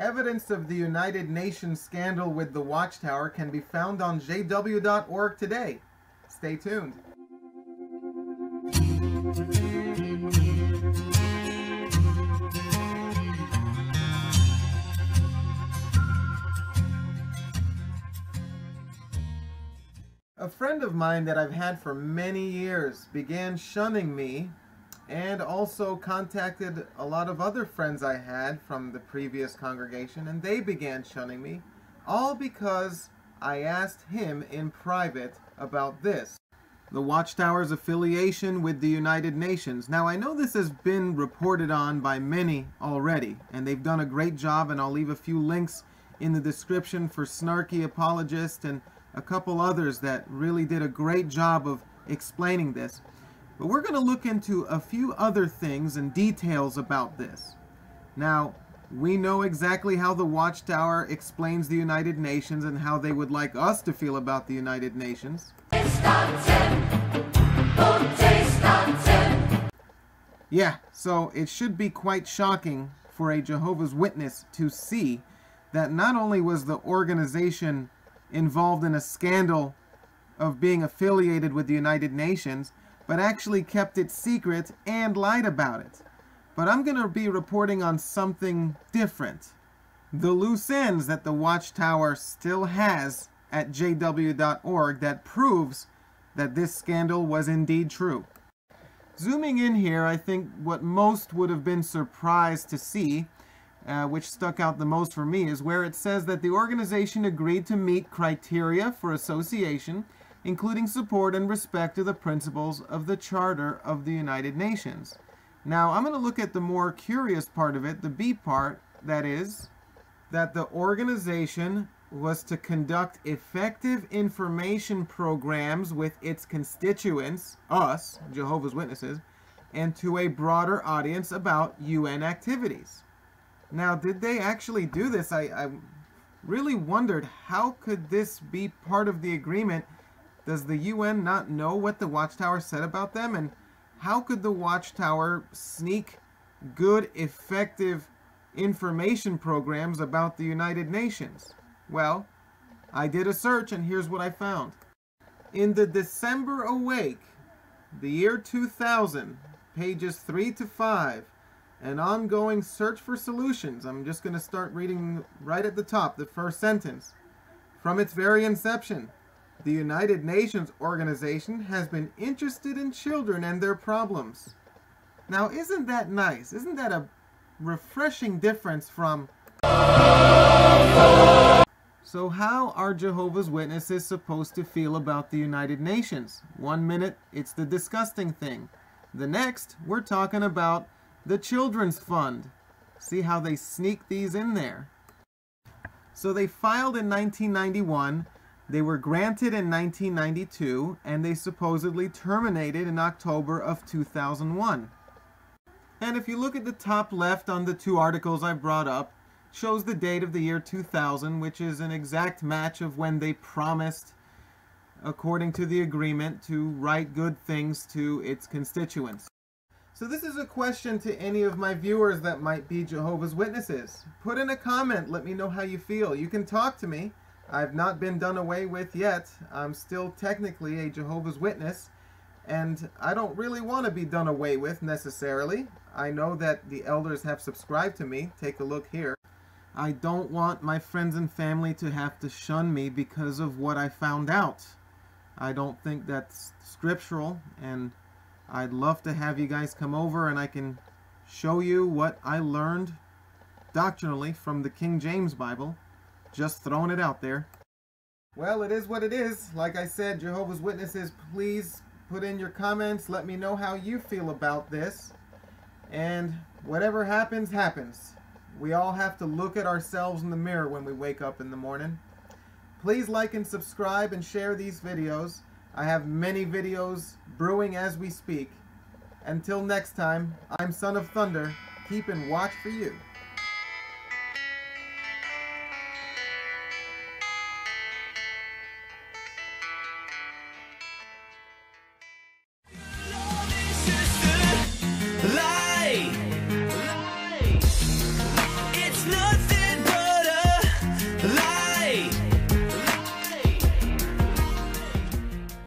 Evidence of the United Nations scandal with the Watchtower can be found on jw.org today. Stay tuned. A friend of mine that I've had for many years began shunning me, and also contacted a lot of other friends I had from the previous congregation, and they began shunning me, all because I asked him in private about this: the Watchtower's affiliation with the United Nations. Now, I know this has been reported on by many already, and they've done a great job, and I'll leave a few links in the description for Snarky Apologist and a couple others that really did a great job of explaining this. But we're going to look into a few other things and details about this. Now, we know exactly how the Watchtower explains the United Nations and how they would like us to feel about the United Nations. Yeah, so it should be quite shocking for a Jehovah's Witness to see that not only was the organization involved in a scandal of being affiliated with the United Nations, but actually kept it secret and lied about it. But I'm going to be reporting on something different. The loose ends that the Watchtower still has at jw.org that proves that this scandal was indeed true. Zooming in here, I think what most would have been surprised to see, which stuck out the most for me, is where it says that the organization agreed to meet criteria for association, including support and respect to the principles of the Charter of the United Nations. Now, I'm going to look at the more curious part of it, the B part, that is, that the organization was to conduct effective information programs with its constituents, us, Jehovah's Witnesses, and to a broader audience about UN activities. Now, did they actually do this? I really wondered, how could this be part of the agreement? Does the UN not know what the Watchtower said about them? And how could the Watchtower sneak good, effective information programs about the United Nations? Well, I did a search, and here's what I found. In the December Awake, the year 2000, pages 3 to 5, an ongoing search for solutions. I'm just going to start reading right at the top, the first sentence. From its very inception, the United Nations organization has been interested in children and their problems. Now, isn't that nice? Isn't that a refreshing difference from... So how are Jehovah's Witnesses supposed to feel about the United Nations? One minute, it's the disgusting thing. The next, we're talking about the Children's Fund. See how they sneak these in there. So they filed in 1991, they were granted in 1992, and they supposedly terminated in October of 2001. And if you look at the top left on the two articles I brought up, shows the date of the year 2000, which is an exact match of when they promised, according to the agreement, to write good things to its constituents. So this is a question to any of my viewers that might be Jehovah's Witnesses. Put in a comment, let me know how you feel. You can talk to me. I've not been done away with yet. I'm still technically a Jehovah's Witness, and I don't really want to be done away with necessarily. I know that the elders have subscribed to me. Take a look here. I don't want my friends and family to have to shun me because of what I found out. I don't think that's scriptural, and I'd love to have you guys come over and I can show you what I learned doctrinally from the King James Bible. Just throwing it out there. Well, it is what it is. Like I said, Jehovah's Witnesses, please put in your comments. Let me know how you feel about this. And whatever happens, happens. We all have to look at ourselves in the mirror when we wake up in the morning. Please like and subscribe and share these videos. I have many videos brewing as we speak. Until next time, I'm Son of Thunder, keeping watch for you.